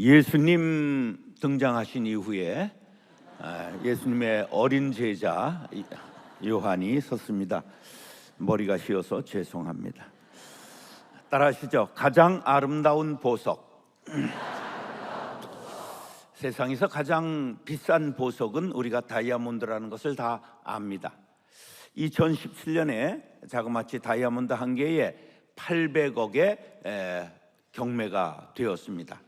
예수님 등장하신 이후에 예수님의 어린 제자 요한이 섰습니다. 머리가 휘어서 죄송합니다. 따라하시죠. 가장 아름다운 보석. 세상에서 가장 비싼 보석은 우리가 다이아몬드라는 것을 다 압니다. 2017년에 자그마치 다이아몬드 한 개에 800억의 경매가 되었습니다.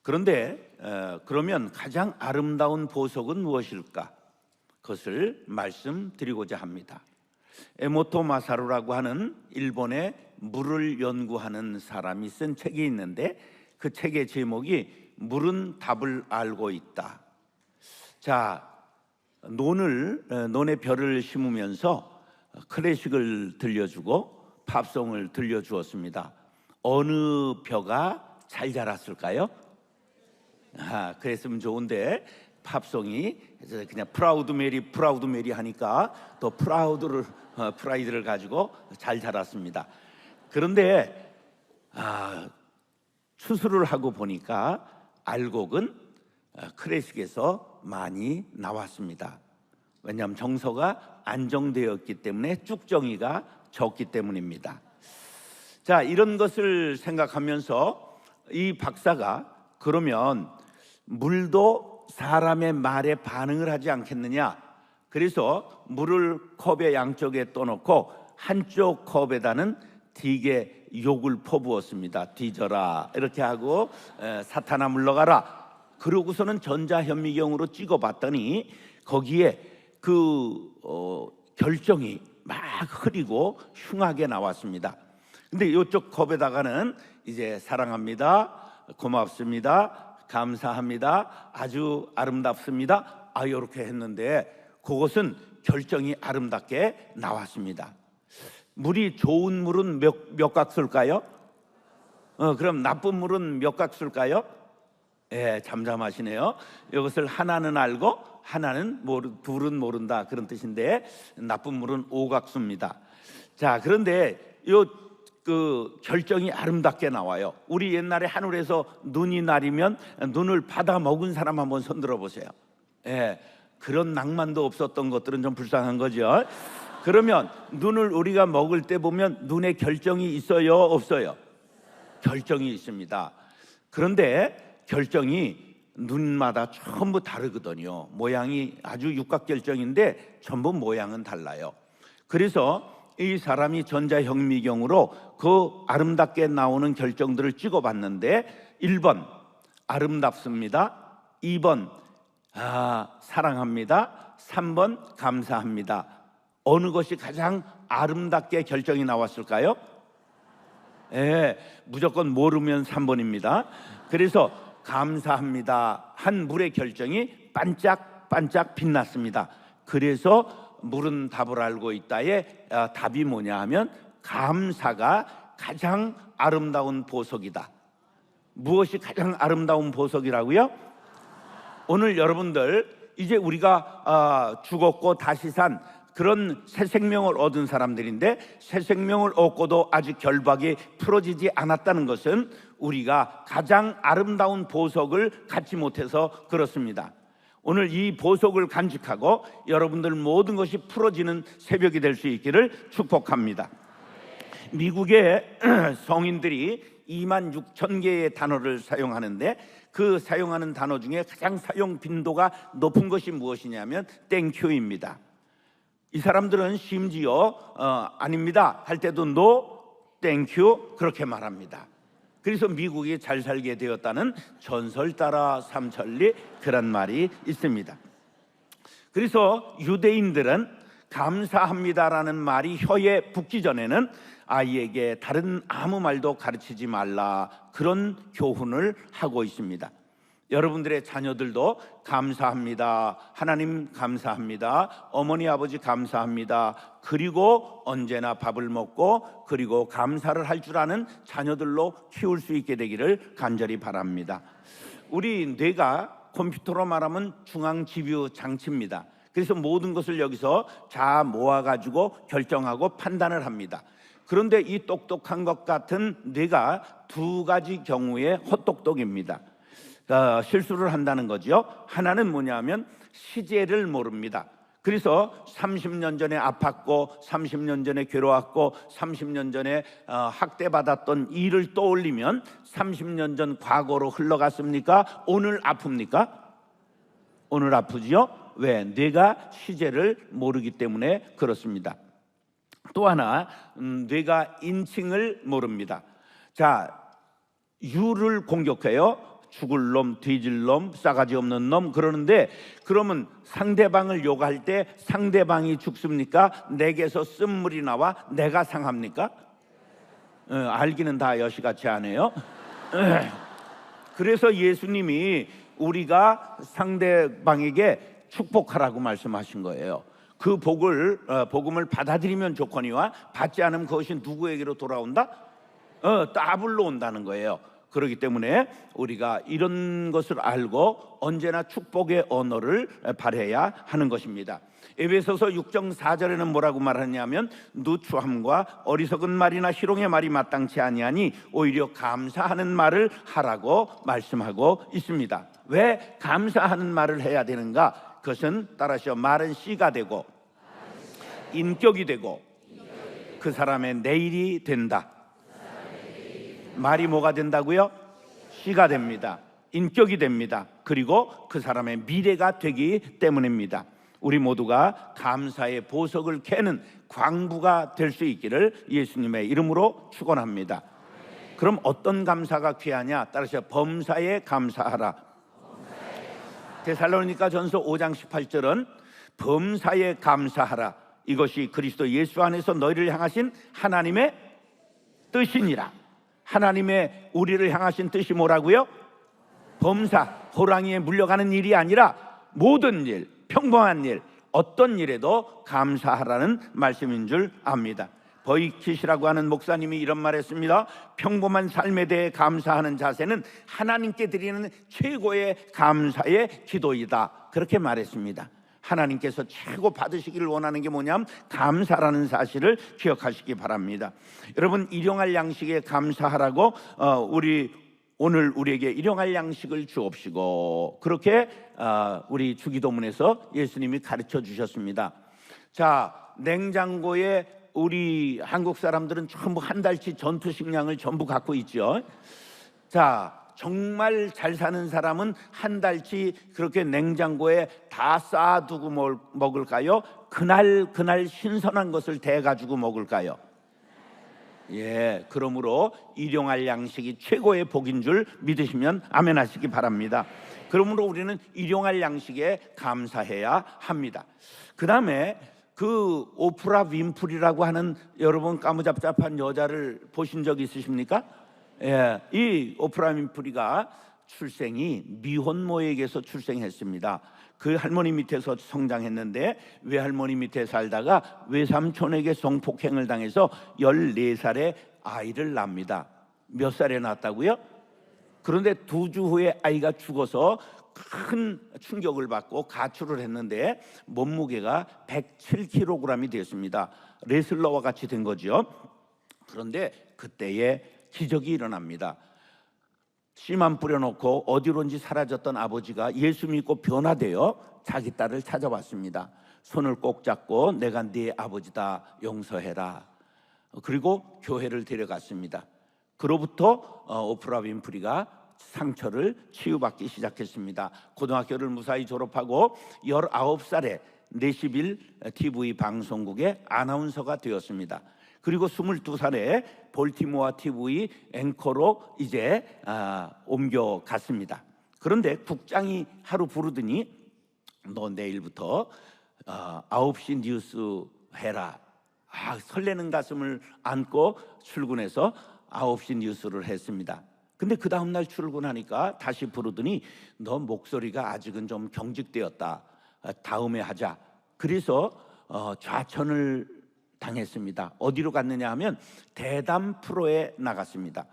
그런데 그러면 가장 아름다운 보석은 무엇일까? 그것을 말씀드리고자 합니다. 에모토 마사루라고 하는 일본의 물을 연구하는 사람이 쓴 책이 있는데 그 책의 제목이 물은 답을 알고 있다. 자, 논에 별을 심으면서 클래식을 들려주고 팝송을 들려주었습니다. 어느 벼가 잘 자랐을까요? 그랬으면 좋은데 팝송이 그냥 프라우드 메리 하니까 더 프라이드를 가지고 잘 자랐습니다. 그런데 추수를 하고 보니까 알곡은 클래식에서 많이 나왔습니다. 왜냐하면 정서가 안정되었기 때문에 쭉정이가 적기 때문입니다. 자, 이런 것을 생각하면서 이 박사가 그러면 물도 사람의 말에 반응을 하지 않겠느냐? 그래서 물을 컵의 양쪽에 떠놓고 한쪽 컵에다는 되게 욕을 퍼부었습니다. 뒤져라 이렇게 하고 사탄아 물러가라. 그러고서는 전자현미경으로 찍어봤더니 거기에 결정이 막 흐리고 흉하게 나왔습니다. 근데 이쪽 컵에다가는 이제 사랑합니다, 고맙습니다, 감사합니다, 아주 아름답습니다, 이렇게 했는데 그것은 결정이 아름답게 나왔습니다. 물이 좋은 물은 몇 각술까요? 그럼 나쁜 물은 몇 각술까요? 잠잠하시네요. 이것을 하나는 알고 하나는 둘은 모른다 그런 뜻인데 나쁜 물은 오각수입니다. 자, 그런데 그 결정이 아름답게 나와요. 우리 옛날에 하늘에서 눈이 내리면 눈을 받아 먹은 사람 한번 손 들어 보세요. 그런 낭만도 없었던 것들은 좀 불쌍한 거죠. 그러면 눈을 우리가 먹을 때 보면 눈에 결정이 있어요, 없어요? 결정이 있습니다. 그런데 결정이 눈마다 전부 다르거든요. 모양이 아주 육각결정인데 전부 모양은 달라요. 그래서 이 사람이 전자현미경으로 그 아름답게 나오는 결정들을 찍어봤는데 1번 아름답습니다, 2번 사랑합니다, 3번 감사합니다. 어느 것이 가장 아름답게 결정이 나왔을까요? 무조건 모르면 3번입니다. 그래서 감사합니다 한 물의 결정이 반짝반짝 빛났습니다. 그래서 물은 답을 알고 있다의 답이 뭐냐 하면 감사가 가장 아름다운 보석이다. 무엇이 가장 아름다운 보석이라고요? 오늘 여러분들 이제 우리가 죽었고 다시 산 그런 새 생명을 얻은 사람들인데 새 생명을 얻고도 아직 결박이 풀어지지 않았다는 것은 우리가 가장 아름다운 보석을 갖지 못해서 그렇습니다. 오늘 이 보석을 간직하고 여러분들 모든 것이 풀어지는 새벽이 될 수 있기를 축복합니다. 미국의 성인들이 26,000개의 단어를 사용하는데 그 사용하는 단어 중에 가장 사용 빈도가 높은 것이 무엇이냐면 땡큐입니다. 이 사람들은 심지어 아닙니다 할 때도 no, thank you 그렇게 말합니다. 그래서 미국이 잘 살게 되었다는 전설 따라 삼천리 그런 말이 있습니다. 그래서 유대인들은 감사합니다라는 말이 혀에 붙기 전에는 아이에게 다른 아무 말도 가르치지 말라 그런 교훈을 하고 있습니다. 여러분들의 자녀들도 감사합니다, 하나님 감사합니다, 어머니 아버지 감사합니다, 그리고 언제나 밥을 먹고 그리고 감사를 할 줄 아는 자녀들로 키울 수 있게 되기를 간절히 바랍니다. 우리 뇌가 컴퓨터로 말하면 중앙지휘 장치입니다. 그래서 모든 것을 여기서 다 모아가지고 결정하고 판단을 합니다. 그런데 이 똑똑한 것 같은 뇌가 두 가지 경우에 헛똑똑입니다. 실수를 한다는 거죠. 하나는 뭐냐면 시제를 모릅니다. 그래서 30년 전에 아팠고 30년 전에 괴로웠고 30년 전에 학대받았던 일을 떠올리면 30년 전 과거로 흘러갔습니까? 오늘 아픕니까? 오늘 아프지요? 왜? 뇌가 시제를 모르기 때문에 그렇습니다. 또 하나, 뇌가 인칭을 모릅니다. 자, 유를 공격해요. 죽을 놈, 뒤질 놈, 싸가지 없는 놈 그러는데, 그러면 상대방을 욕할 때 상대방이 죽습니까? 내게서 쓴물이 나와 내가 상합니까? 알기는 다 여시같이 하네요. 그래서 예수님이 우리가 상대방에게 축복하라고 말씀하신 거예요. 그 복음을 받아들이면 좋거니와 받지 않으면 그것이 누구에게로 돌아온다? 더블로 온다는 거예요. 그렇기 때문에 우리가 이런 것을 알고 언제나 축복의 언어를 발해야 하는 것입니다. 에베소서 6장 4절에는 뭐라고 말하냐면, 누추함과 어리석은 말이나 희롱의 말이 마땅치 아니하니 오히려 감사하는 말을 하라고 말씀하고 있습니다. 왜 감사하는 말을 해야 되는가? 그것은 따라서 말은 씨가 되고 인격이 되고 그 사람의 내일이 된다. 말이 뭐가 된다고요? 씨가 됩니다. 인격이 됩니다. 그리고 그 사람의 미래가 되기 때문입니다. 우리 모두가 감사의 보석을 캐는 광부가 될 수 있기를 예수님의 이름으로 축원합니다. 그럼 어떤 감사가 귀하냐? 따라서 범사에 감사하라. 데살로니가 전서 5장 18절은 범사에 감사하라. 이것이 그리스도 예수 안에서 너희를 향하신 하나님의 뜻이니라. 하나님의 우리를 향하신 뜻이 뭐라고요? 범사, 호랑이에 물려가는 일이 아니라 모든 일, 평범한 일, 어떤 일에도 감사하라는 말씀인 줄 압니다. 버이킷이라고 하는 목사님이 이런 말 했습니다. 평범한 삶에 대해 감사하는 자세는 하나님께 드리는 최고의 감사의 기도이다. 그렇게 말했습니다. 하나님께서 최고 받으시기를 원하는 게 뭐냐면 감사라는 사실을 기억하시기 바랍니다. 여러분, 일용할 양식에 감사하라고 오늘 우리에게 일용할 양식을 주옵시고, 그렇게 우리 주기도문에서 예수님이 가르쳐 주셨습니다. 자, 냉장고에 우리 한국 사람들은 전부 한 달치 전투 식량을 전부 갖고 있죠. 자, 정말 잘 사는 사람은 한 달치 그렇게 냉장고에 다 쌓아두고 먹을까요? 그날 신선한 것을 대가지고 먹을까요? 예, 그러므로 일용할 양식이 최고의 복인 줄 믿으시면 아멘 하시기 바랍니다. 그러므로 우리는 일용할 양식에 감사해야 합니다. 그 다음에 그 오프라 윈프리라고 하는, 여러분 까무잡잡한 여자를 보신 적 있으십니까? 예, 이 오프라 윈프리가 출생이 미혼모에게서 출생했습니다. 그 할머니 밑에서 성장했는데 외할머니 밑에 살다가 외삼촌에게 성폭행을 당해서 14살에 아이를 낳습니다. 몇 살에 낳았다고요? 그런데 2주 후에 아이가 죽어서 큰 충격을 받고 가출을 했는데 몸무게가 107kg이 됐습니다. 레슬러와 같이 된 거죠. 그런데 그때에 기적이 일어납니다. 씨만 뿌려놓고 어디론지 사라졌던 아버지가 예수 믿고 변화되어 자기 딸을 찾아왔습니다. 손을 꼭 잡고 내가 네 아버지다, 용서해라. 그리고 교회를 데려갔습니다. 그로부터 오프라 윈프리가 상처를 치유받기 시작했습니다. 고등학교를 무사히 졸업하고 19살에 내시빌 TV 방송국의 아나운서가 되었습니다. 그리고 22살에 볼티모어 TV 앵커로 이제 옮겨갔습니다. 그런데 국장이 하루 부르더니 너 내일부터 9시 뉴스 해라. 설레는 가슴을 안고 출근해서 9시 뉴스를 했습니다. 근데 그 다음날 출근하니까 다시 부르더니 너 목소리가 아직은 좀 경직되었다. 다음에 하자. 그래서 좌천을 당했습니다. 어디로 갔느냐 하면 대담 프로에 나갔습니다.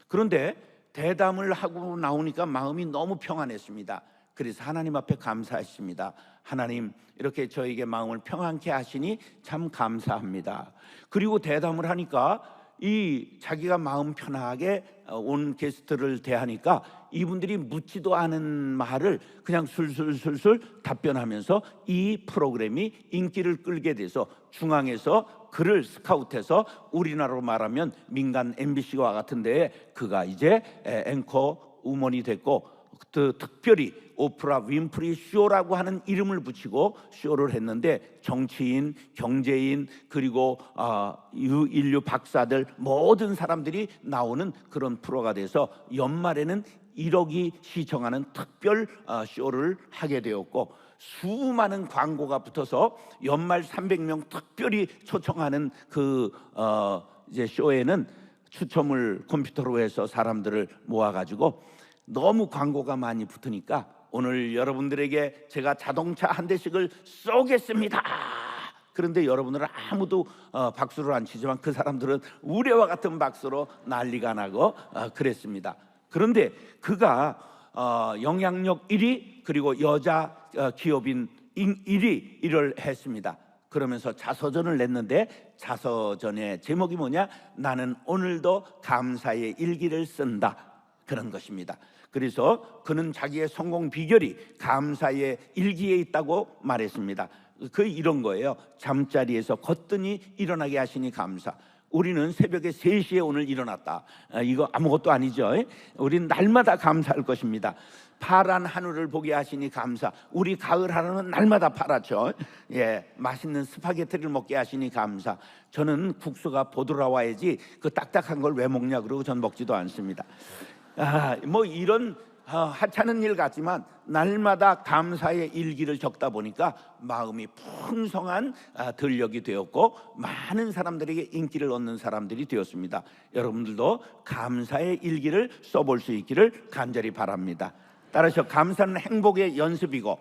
그런데 대담을 하고 나오니까 마음이 너무 평안했습니다. 그래서 하나님 앞에 감사했습니다. 하나님, 이렇게 저에게 마음을 평안케 하시니 참 감사합니다. 그리고 대담을 하니까 이 자기가 마음 편하게 온 게스트를 대하니까 이분들이 묻지도 않은 말을 그냥 술술술술 답변하면서 이 프로그램이 인기를 끌게 돼서 중앙에서 그를 스카우트해서 우리나라로 말하면 민간 MBC와 같은 데에 그가 이제 앵커 우먼이 됐고, 특별히 오프라 윈프리 쇼라고 하는 이름을 붙이고 쇼를 했는데 정치인, 경제인, 그리고 인류 박사들 모든 사람들이 나오는 그런 프로가 돼서 연말에는 1억이 시청하는 특별 쇼를 하게 되었고, 수많은 광고가 붙어서 연말 300명 특별히 초청하는 그 이제 쇼에는 추첨을 컴퓨터로 해서 사람들을 모아가지고 너무 광고가 많이 붙으니까 오늘 여러분들에게 제가 자동차 한 대씩을 쏘겠습니다. 그런데 여러분들은 아무도 박수를 안 치지만 그 사람들은 우레와 같은 박수로 난리가 나고 그랬습니다. 그런데 그가 영향력 1위 그리고 여자 기업인 1위 일을 했습니다. 그러면서 자서전을 냈는데 자서전의 제목이 뭐냐? 나는 오늘도 감사의 일기를 쓴다, 그런 것입니다. 그래서 그는 자기의 성공 비결이 감사의 일기에 있다고 말했습니다. 그 이런 거예요. 잠자리에서 거뜬히 일어나게 하시니 감사. 우리는 새벽에 3시에 오늘 일어났다. 이거 아무것도 아니죠. 우리는 날마다 감사할 것입니다. 파란 하늘을 보게 하시니 감사. 우리 가을 하늘은 날마다 파랗죠. 예, 맛있는 스파게티를 먹게 하시니 감사. 저는 국수가 보드라와야지 그 딱딱한 걸 왜 먹냐 그러고 전 먹지도 않습니다. 뭐 이런 하찮은 일 같지만 날마다 감사의 일기를 적다 보니까 마음이 풍성한 들녘이 되었고 많은 사람들에게 인기를 얻는 사람들이 되었습니다. 여러분들도 감사의 일기를 써볼 수 있기를 간절히 바랍니다. 따라서 감사는 행복의 연습이고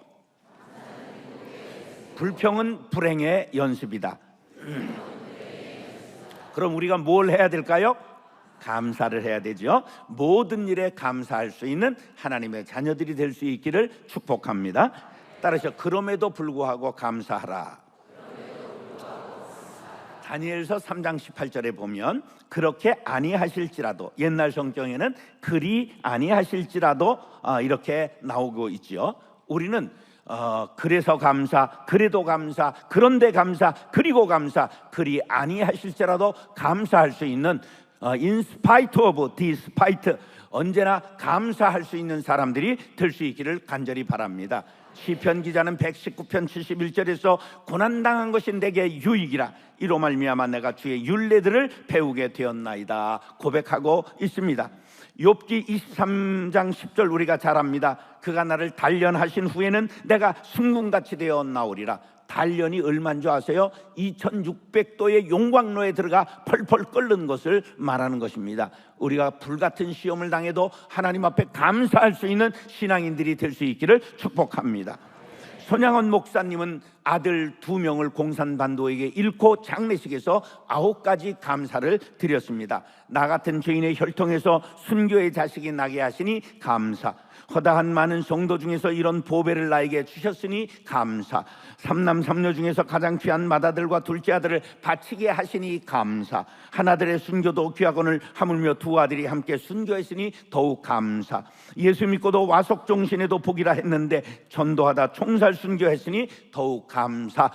불평은 불행의 연습이다. 그럼 우리가 뭘 해야 될까요? 감사를 해야 되죠. 모든 일에 감사할 수 있는 하나님의 자녀들이 될 수 있기를 축복합니다. 따라서 그럼에도 불구하고 감사하라. 다니엘서 3장 18절에 보면 그렇게 아니하실지라도, 옛날 성경에는 그리 아니하실지라도 이렇게 나오고 있죠. 우리는 그래서 감사, 그래도 감사, 그런데 감사, 그리고 감사, 그리 아니하실지라도 감사할 수 있는 in spite of, despite, 언제나 감사할 수 있는 사람들이 될 수 있기를 간절히 바랍니다. 시편 기자는 119편 71절에서 고난당한 것이 내게 유익이라, 이로 말미암아 내가 주의 율례들을 배우게 되었나이다 고백하고 있습니다. 욥기 23장 10절 우리가 잘 압니다. 그가 나를 단련하신 후에는 내가 순금같이 되어 나오리라. 단련이 얼마인 줄 아세요? 2600도의 용광로에 들어가 펄펄 끓는 것을 말하는 것입니다. 우리가 불같은 시험을 당해도 하나님 앞에 감사할 수 있는 신앙인들이 될 수 있기를 축복합니다. 손양원 목사님은 아들 2명을 공산반도에게 잃고 장례식에서 9가지 감사를 드렸습니다. 나 같은 죄인의 혈통에서 순교의 자식이 나게 하시니 감사. 허다한 많은 성도 중에서 이런 보배를 나에게 주셨으니 감사. 3남 3녀 중에서 가장 귀한 맏아들과 둘째 아들을 바치게 하시니 감사. 하나들의 순교도 귀하거늘 하물며 2 아들이 함께 순교했으니 더욱 감사. 예수 믿고도 와속종신에도 복이라 했는데 전도하다 총살 순교했으니 더욱 감사.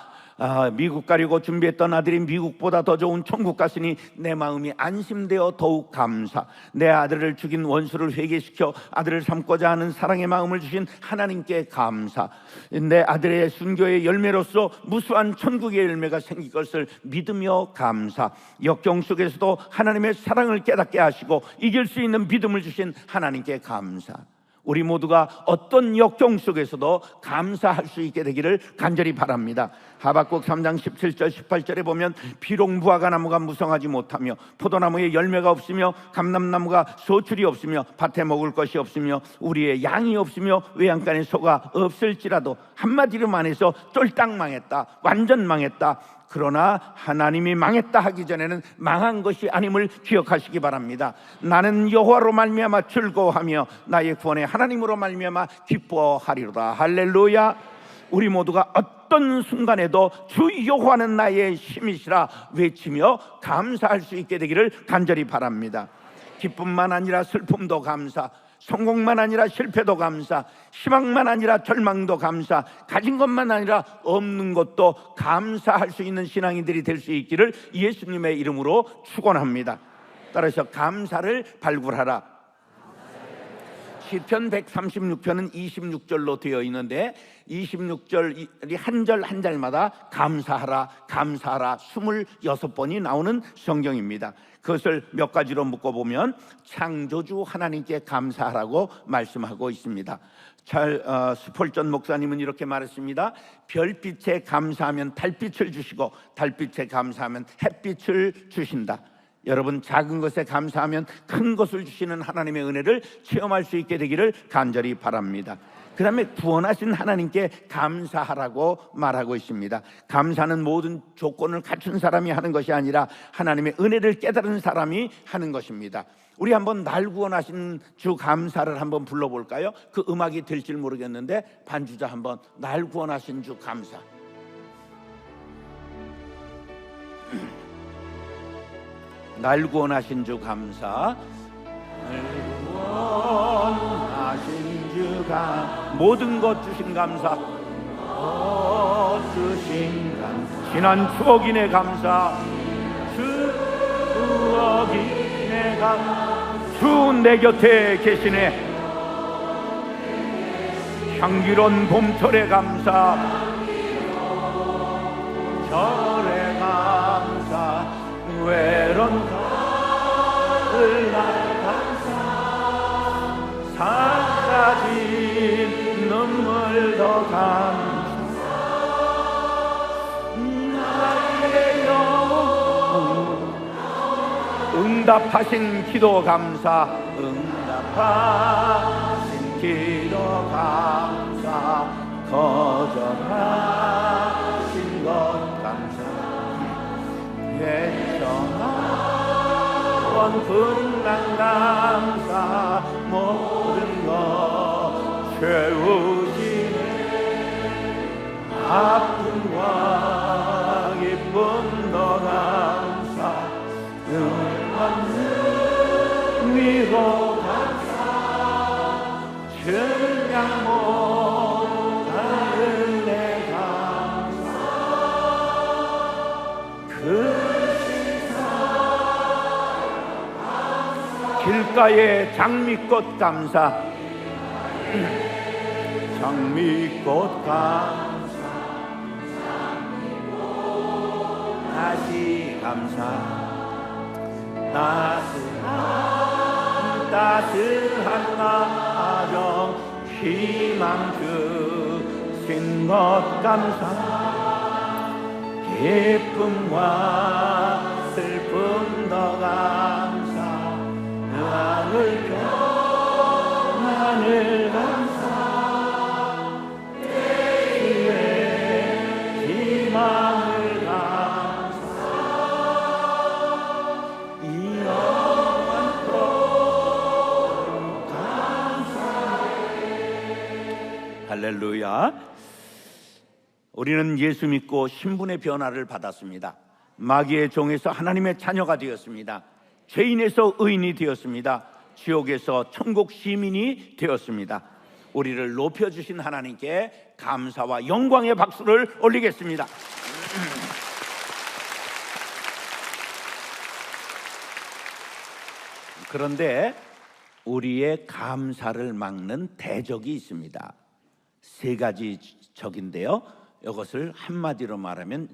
미국 가려고 준비했던 아들이 미국보다 더 좋은 천국 갔으니 내 마음이 안심되어 더욱 감사. 내 아들을 죽인 원수를 회개시켜 아들을 삼고자 하는 사랑의 마음을 주신 하나님께 감사. 내 아들의 순교의 열매로서 무수한 천국의 열매가 생길 것을 믿으며 감사. 역경 속에서도 하나님의 사랑을 깨닫게 하시고 이길 수 있는 믿음을 주신 하나님께 감사. 우리 모두가 어떤 역경 속에서도 감사할 수 있게 되기를 간절히 바랍니다. 하박국 3장 17절 18절에 보면 비록 무화과나무가 무성하지 못하며 포도나무에 열매가 없으며 감람나무가 소출이 없으며 밭에 먹을 것이 없으며 우리의 양이 없으며 외양간에 소가 없을지라도, 한마디로 말해서 쫄딱 망했다, 완전 망했다. 그러나 하나님이 망했다 하기 전에는 망한 것이 아님을 기억하시기 바랍니다. 나는 여호와로 말미암아 즐거워하며 나의 구원의 하나님으로 말미암아 기뻐하리로다. 할렐루야. 우리 모두가 어떤 순간에도 주 여호와는 나의 힘이시라 외치며 감사할 수 있게 되기를 간절히 바랍니다. 기쁨만 아니라 슬픔도 감사, 성공만 아니라 실패도 감사, 희망만 아니라 절망도 감사, 가진 것만 아니라 없는 것도 감사할 수 있는 신앙인들이 될 수 있기를 예수님의 이름으로 축원합니다. 따라서 감사를 발굴하라. 시편 136편은 26절로 되어 있는데 26절이 한 절 한 절마다 감사하라 감사하라 26번이 나오는 성경입니다. 그것을 몇 가지로 묶어보면 창조주 하나님께 감사하라고 말씀하고 있습니다. 스폴전 목사님은 이렇게 말했습니다. 별빛에 감사하면 달빛을 주시고 달빛에 감사하면 햇빛을 주신다. 여러분, 작은 것에 감사하면 큰 것을 주시는 하나님의 은혜를 체험할 수 있게 되기를 간절히 바랍니다. 그 다음에 구원하신 하나님께 감사하라고 말하고 있습니다. 감사는 모든 조건을 갖춘 사람이 하는 것이 아니라 하나님의 은혜를 깨달은 사람이 하는 것입니다. 우리 한번 날 구원하신 주 감사를 한번 불러볼까요? 그 음악이 될지 모르겠는데 반주자 한번 날 구원하신 주 감사. 날 구원하신 주 감사. 날 구원하신 주 감사. 모든 것 주신 감사. 주신 감사. 지난 추억이 내 감사. 추억이 내 감사. 주 내 곁에 계시네. 향기로운 봄철의 감사. 철의 감사. 외로운 가을 날 감사. 사라진 눈물도 감사. 나의 영혼 응답하신 기도 감사. 응답하신 기도 감사. 거절하신 것 감사. 예정한 분당 감사. 모든 것 채우시네. 아픔과 기쁨도 감사. 은받는 위로 감사. 증량 못할 은혜 감사. 길가의 장미꽃 감사. 장미꽃 감사. 다시 감사. 따스한 가정 희망 주신 것 감사. 기쁨과 슬픔도 감사. 하늘 평안을 감사. 주의 희망을 감사. 영원토록 감사해. 할렐루야. 우리는 예수 믿고 신분의 변화를 받았습니다. 마귀의 종에서 하나님의 자녀가 되었습니다. 죄인에서 의인이 되었습니다. 지옥에서 천국 시민이 되었습니다. 우리를 높여주신 하나님께 감사와 영광의 박수를 올리겠습니다. 그런데 우리의 감사를 막는 대적이 있습니다. 세 가지 적인데요, 이것을 한마디로 말하면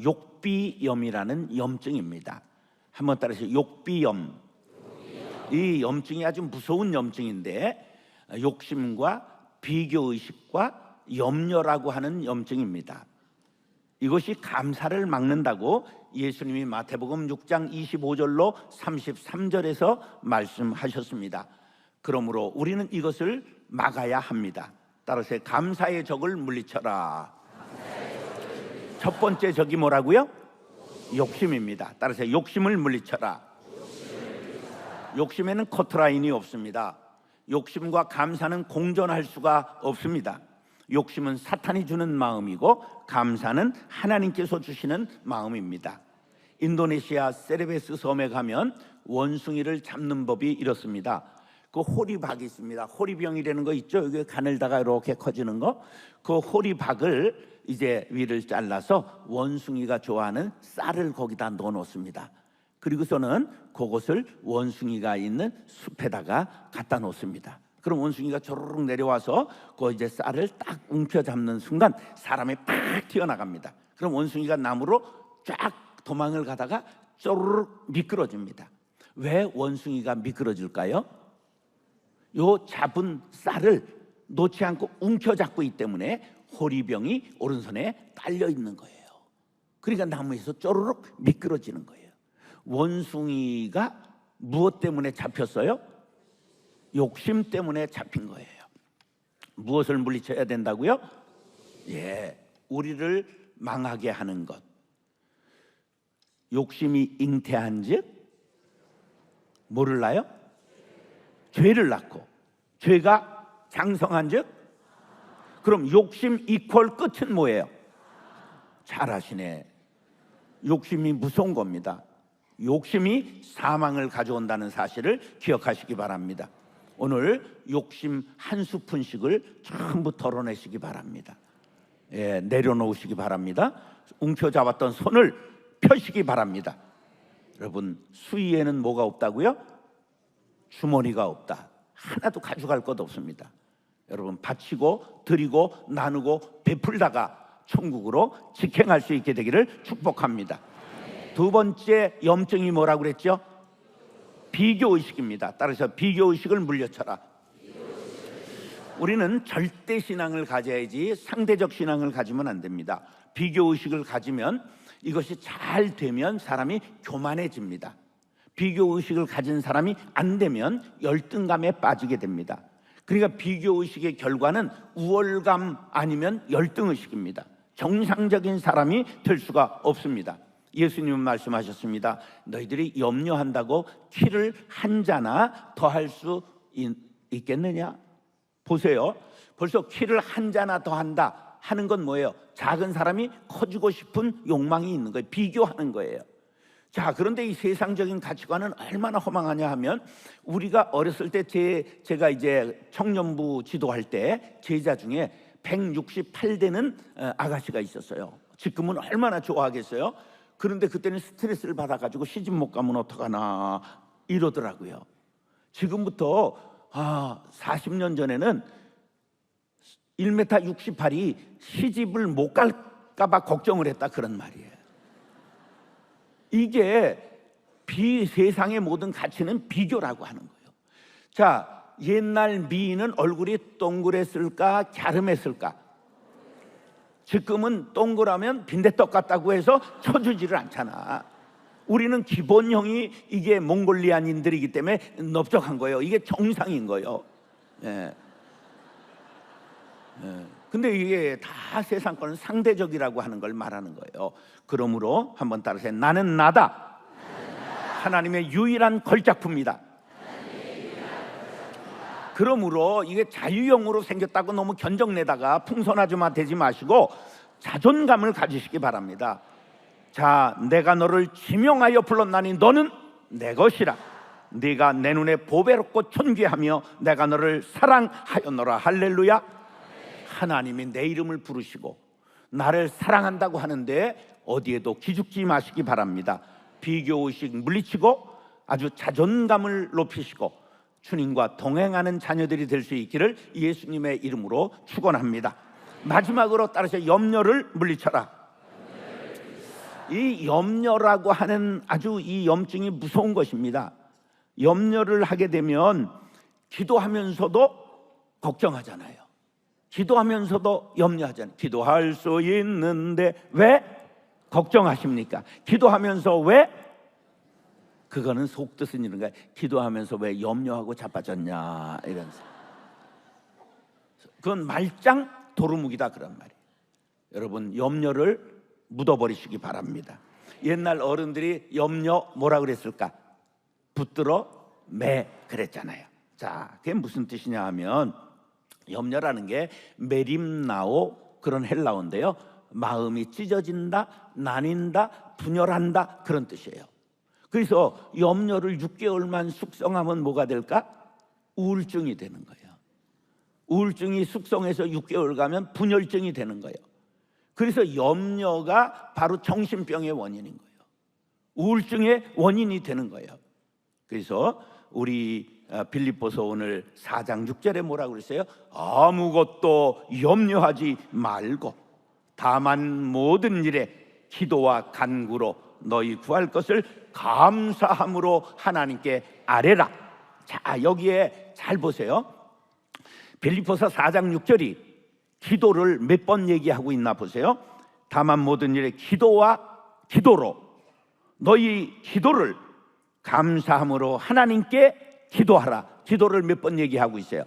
욕비염이라는 염증입니다. 한번 따라서 욕비염. 이 염증이 아주 무서운 염증인데 욕심과 비교의식과 염려라고 하는 염증입니다. 이것이 감사를 막는다고 예수님이 마태복음 6장 25절로 33절에서 말씀하셨습니다. 그러므로 우리는 이것을 막아야 합니다. 따라서 감사의 적을 물리쳐라. 첫 번째 적이 뭐라고요? 욕심입니다. 따라서 욕심을 물리쳐라. 욕심에는 커트라인이 없습니다. 욕심과 감사는 공존할 수가 없습니다. 욕심은 사탄이 주는 마음이고 감사는 하나님께서 주시는 마음입니다. 인도네시아 세레베스 섬에 가면 원숭이를 잡는 법이 이렇습니다. 그 호리박이 있습니다. 호리병이라는 거 있죠? 여기 가늘다가 이렇게 커지는 거. 그 호리박을 이제 위를 잘라서 원숭이가 좋아하는 쌀을 거기다 넣어 놓습니다. 그리고서는 그것을 원숭이가 있는 숲에다가 갖다 놓습니다. 그럼 원숭이가 조르륵 내려와서 그 이제 쌀을 딱 움켜잡는 순간 사람이 팍 튀어나갑니다. 그럼 원숭이가 나무로 쫙 도망을 가다가 쪼르륵 미끄러집니다. 왜 원숭이가 미끄러질까요? 요 잡은 쌀을 놓지 않고 움켜잡고 있기 때문에 호리병이 오른손에 딸려 있는 거예요. 그러니까 나무에서 쪼르륵 미끄러지는 거예요. 원숭이가 무엇 때문에 잡혔어요? 욕심 때문에 잡힌 거예요. 무엇을 물리쳐야 된다고요? 우리를 망하게 하는 것. 욕심이 잉태한즉 뭐를 낳아요? 죄를 낳고, 죄가 장성한즉, 그럼 욕심 이퀄 끝은 뭐예요? 잘하시네. 욕심이 무서운 겁니다. 욕심이 사망을 가져온다는 사실을 기억하시기 바랍니다. 오늘 욕심 한 스푼씩을 전부 덜어내시기 바랍니다. 내려놓으시기 바랍니다. 움켜잡았던 손을 펴시기 바랍니다. 여러분, 수위에는 뭐가 없다고요? 주머니가 없다. 하나도 가져갈 것 없습니다. 여러분, 바치고 드리고 나누고 베풀다가 천국으로 직행할 수 있게 되기를 축복합니다. 두 번째 염증이 뭐라고 그랬죠? 비교의식입니다. 따라서 비교의식을 물려쳐라. 우리는 절대 신앙을 가져야지 상대적 신앙을 가지면 안 됩니다. 비교의식을 가지면 이것이 잘 되면 사람이 교만해집니다. 비교의식을 가진 사람이 안 되면 열등감에 빠지게 됩니다. 그러니까 비교의식의 결과는 우월감 아니면 열등의식입니다. 정상적인 사람이 될 수가 없습니다. 예수님은 말씀하셨습니다. 너희들이 염려한다고 키를 한 자나 더 할 수 있겠느냐? 보세요. 벌써 키를 한 자나 더 한다 하는 건 뭐예요? 작은 사람이 커지고 싶은 욕망이 있는 거예요. 비교하는 거예요. 자, 그런데 이 세상적인 가치관은 얼마나 허망하냐 하면, 우리가 어렸을 때 제가 이제 청년부 지도할 때 제자 중에 168되는 아가씨가 있었어요. 지금은 얼마나 좋아하겠어요? 그런데 그때는 스트레스를 받아가지고 시집 못 가면 어떡하나 이러더라고요. 지금부터 40년 전에는 1m 68이 시집을 못 갈까봐 걱정을 했다, 그런 말이에요. 이게 세상의 모든 가치는 비교라고 하는 거예요. 자, 옛날 미인은 얼굴이 동그랬을까 갸름했을까? 지금은 동그라면 빈대떡 같다고 해서 쳐주지를 않잖아. 우리는 기본형이 이게 몽골리안인들이기 때문에 넓적한 거예요. 이게 정상인 거예요. 근데 이게 다 세상 거는 상대적이라고 하는 걸 말하는 거예요. 그러므로 한번 따라서 나는 나다. 하나님의 유일한 걸작품이다. 그러므로 이게 자유형으로 생겼다고 너무 견적내다가 풍선아줌마 되지 마시고 자존감을 가지시기 바랍니다. 자, 내가 너를 지명하여 불렀나니 너는 내 것이라. 네가 내 눈에 보배롭고 존귀하며 내가 너를 사랑하였노라. 할렐루야. 하나님이 내 이름을 부르시고 나를 사랑한다고 하는데 어디에도 기죽지 마시기 바랍니다. 비교의식 물리치고 아주 자존감을 높이시고 주님과 동행하는 자녀들이 될 수 있기를 예수님의 이름으로 축원합니다. 마지막으로 따라서 염려를 물리쳐라. 이 염려라고 하는 아주 이 염증이 무서운 것입니다. 염려를 하게 되면 기도하면서도 걱정하잖아요. 기도하면서도 염려하잖아요. 기도할 수 있는데 왜 걱정하십니까? 기도하면서 왜? 그거는 속뜻은 이런 거야. 기도하면서 왜 염려하고 자빠졌냐 이러면서. 그건 말짱 도루묵이다 그런 말이에요. 여러분, 염려를 묻어버리시기 바랍니다. 옛날 어른들이 염려 뭐라 그랬을까? 붙들어 매 그랬잖아요. 자, 그게 무슨 뜻이냐 하면 염려라는 게 메림나오 그런 헬라어인데요. 마음이 찢어진다, 나뉜다, 분열한다 그런 뜻이에요. 그래서 염려를 6개월만 숙성하면 뭐가 될까? 우울증이 되는 거예요. 우울증이 숙성해서 6개월 가면 분열증이 되는 거예요. 그래서 염려가 바로 정신병의 원인인 거예요. 우울증의 원인이 되는 거예요. 그래서 우리 빌립보서 오늘 4장 6절에 뭐라고 그랬어요? 아무것도 염려하지 말고 다만 모든 일에 기도와 간구로 너희 구할 것을 감사함으로 하나님께 아뢰라. 자, 여기에 잘 보세요. 빌립보서 4장 6절이 기도를 몇 번 얘기하고 있나 보세요. 다만 모든 일에 기도와 기도로 너희 기도를 감사함으로 하나님께 기도하라. 기도를 몇 번 얘기하고 있어요?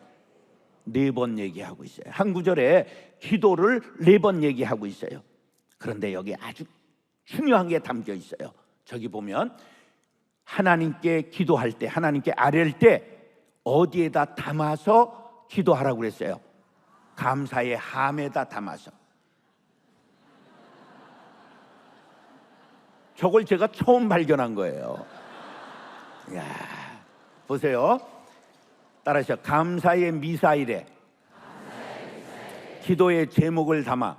4번 얘기하고 있어요. 한 구절에 기도를 4번 얘기하고 있어요. 그런데 여기 아주 중요한 게 담겨 있어요. 저기 보면 하나님께 기도할 때, 하나님께 아뢰할 때 어디에다 담아서 기도하라고 그랬어요? 감사의 함에다 담아서. 저걸 제가 처음 발견한 거예요. 이야, 보세요. 따라하셔. 감사의 미사일에 기도의 제목을 담아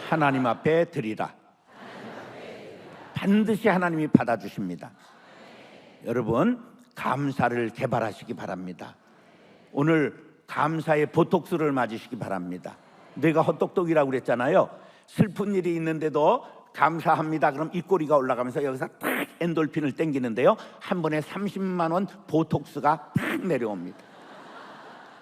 하나님 앞에 드리라. 반드시 하나님이 받아주십니다. 여러분, 감사를 개발하시기 바랍니다. 오늘 감사의 보톡스를 맞으시기 바랍니다. 내가 헛똑똑이라고 그랬잖아요. 슬픈 일이 있는데도 감사합니다. 그럼 입꼬리가 올라가면서 여기서 딱 엔돌핀을 땡기는데요. 한 번에 30만 원 보톡스가 딱 내려옵니다.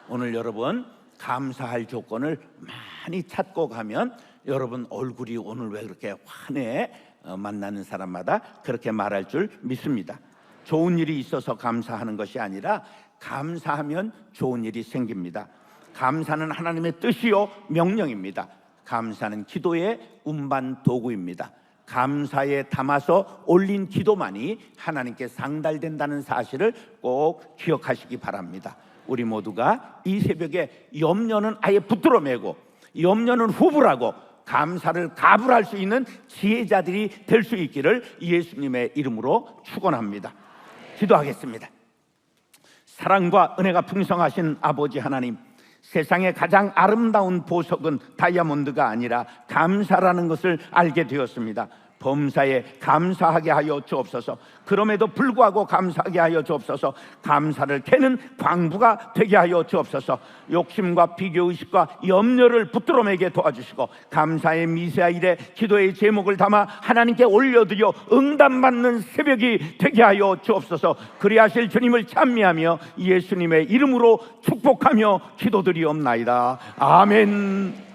오늘 여러분 감사할 조건을 많이 찾고 가면 여러분 얼굴이 오늘 왜 그렇게 환해? 만나는 사람마다 그렇게 말할 줄 믿습니다. 좋은 일이 있어서 감사하는 것이 아니라 감사하면 좋은 일이 생깁니다. 감사는 하나님의 뜻이요 명령입니다. 감사는 기도의 운반 도구입니다. 감사에 담아서 올린 기도만이 하나님께 상달된다는 사실을 꼭 기억하시기 바랍니다. 우리 모두가 이 새벽에 염려는 아예 붙들어 매고 염려는 후불하고 감사를 가불할 수 있는 지혜자들이 될 수 있기를 예수님의 이름으로 축원합니다. 기도하겠습니다. 사랑과 은혜가 풍성하신 아버지 하나님, 세상의 가장 아름다운 보석은 다이아몬드가 아니라 감사라는 것을 알게 되었습니다. 범사에 감사하게 하여 주옵소서. 그럼에도 불구하고 감사하게 하여 주옵소서. 감사를 캐는 광부가 되게 하여 주옵소서. 욕심과 비교의식과 염려를 붙들어 매게 도와주시고 감사의 미사일에 기도의 제목을 담아 하나님께 올려드려 응답받는 새벽이 되게 하여 주옵소서. 그리하실 주님을 찬미하며 예수님의 이름으로 축복하며 기도드리옵나이다. 아멘.